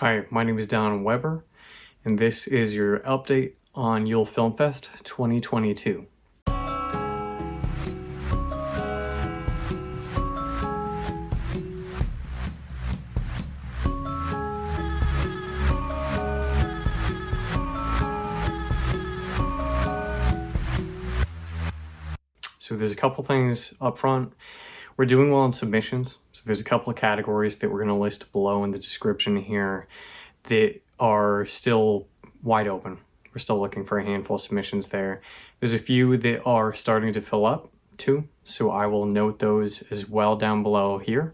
Hi, my name is Don Weber, and this is your update on Yule Film Fest 2022. So there's a couple things up front. We're doing well in submissions, so there's a couple of categories that we're going to list below in the description here that are still wide open. We're still looking for a handful of submissions there. There's a few that are starting to fill up too, so I will note those as well down below here.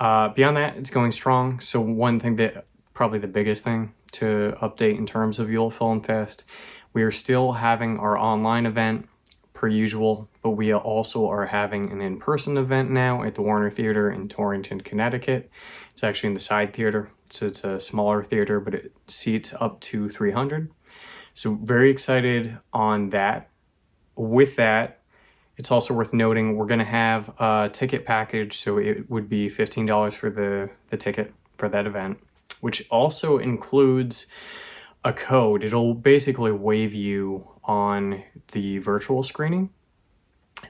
Beyond that, it's going strong. So one thing that, probably the biggest thing to update in terms of Yule Film Fest, we are still having our online event per usual, but we also are having an in-person event now at the Warner Theater in Torrington, Connecticut. It's actually in the side theater, so it's a smaller theater, but it seats up to 300. So very excited on that. With that, it's also worth noting we're going to have a ticket package, so it would be $15 for the ticket for that event, which also includes a code. It'll basically waive you on the virtual screening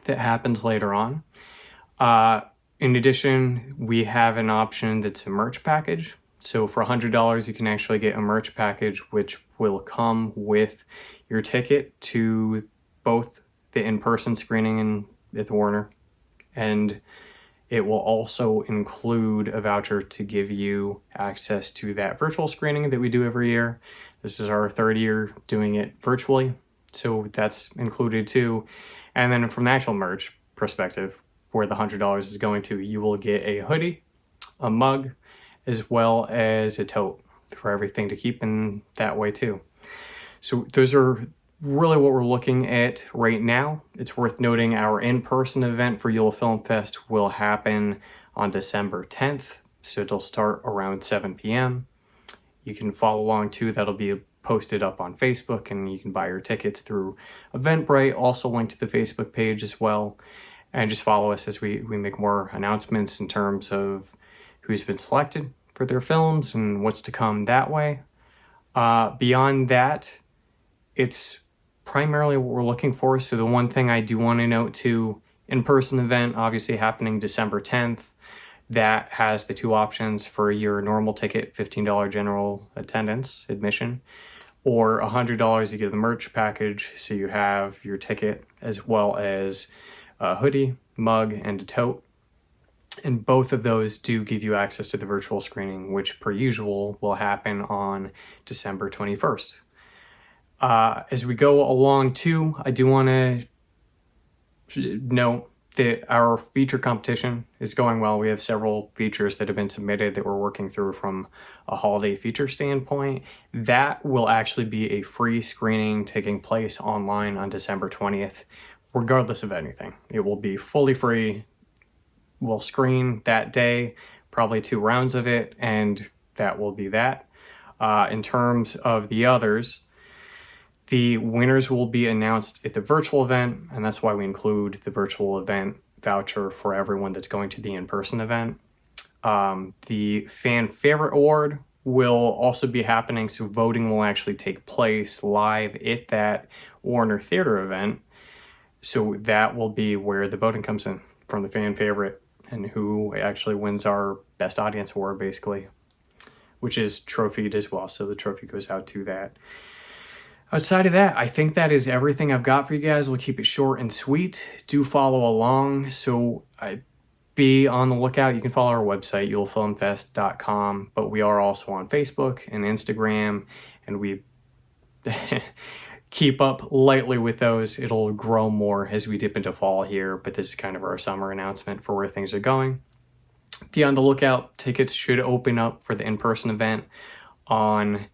that happens later on. In addition, we have an option that's a merch package. So for $100, you can actually get a merch package, which will come with your ticket to both the in-person screening at the Warner, and it will also include a voucher to give you access to that virtual screening that we do every year. This is our third year doing it virtually, so that's included too. And then from the actual merch perspective, where the $100 is going to, you will get a hoodie, a mug, as well as a tote for everything to keep in that way too. So those are really what we're looking at right now. It's worth noting our in-person event for Yule Film Fest will happen on December 10th, so it'll start around 7 p.m. You can follow along too. That'll be posted up on Facebook, and you can buy your tickets through Eventbrite, also linked to the Facebook page as well. And just follow us as we make more announcements in terms of who's been selected for their films and what's to come that way. Beyond that, it's primarily what we're looking for. So the one thing I do want to note too, in-person event obviously happening December 10th. That has the two options for your normal ticket, $15 general attendance admission, or $100 you get the merch package. So you have your ticket as well as a hoodie, mug, and a tote. And both of those do give you access to the virtual screening, which per usual will happen on December 21st. As we go along too, I do want to note that our feature competition is going well. We have several features that have been submitted that we're working through from a holiday feature standpoint. That will actually be a free screening taking place online on December 20th, regardless of anything. It will be fully free. We'll screen that day, probably 2 rounds of it, and that will be that. In terms of the others, the winners will be announced at the virtual event, and that's why we include the virtual event voucher for everyone that's going to the in-person event. The Fan Favorite Award will also be happening, so voting will actually take place live at that Warner Theater event. So that will be where the voting comes in from the fan favorite and who actually wins our Best Audience Award, basically, which is trophied as well. So the trophy goes out to that. Outside of that, I think that is everything I've got for you guys. We'll keep it short and sweet. Do follow along. So be on the lookout. You can follow our website, yulefilmfest.com, but we are also on Facebook and Instagram, and we keep up lightly with those. It'll grow more as we dip into fall here, but this is kind of our summer announcement for where things are going. Be on the lookout. Tickets should open up for the in-person event on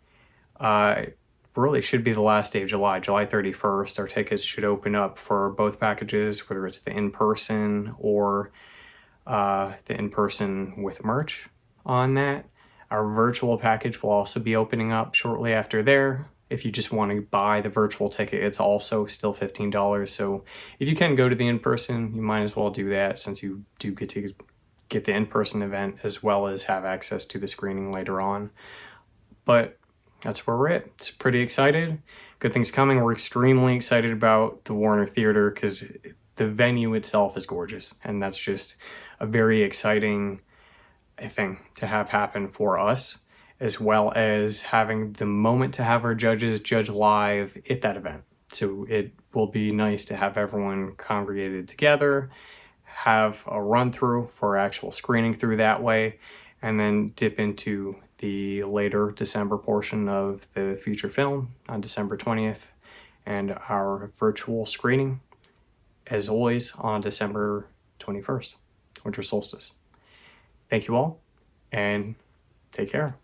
really should be the last day of July 31st. Our tickets should open up for both packages, whether it's the in-person or the in-person with merch on that. Our virtual package will also be opening up shortly after there. If you just want to buy the virtual ticket, it's also still $15. So if you can go to the in-person, you might as well do that, since you do get to get the in-person event as well as have access to the screening later on. But that's where we're at. It's pretty excited. Good things coming. We're extremely excited about the Warner Theater because the venue itself is gorgeous, and that's just a very exciting thing to have happen for us, as well as having the moment to have our judges judge live at that event. So it will be nice to have everyone congregated together, have a run through for actual screening through that way, and then dip into the later December portion of the feature film on December 20th and our virtual screening, as always, on December 21st, winter solstice. Thank you all, and take care.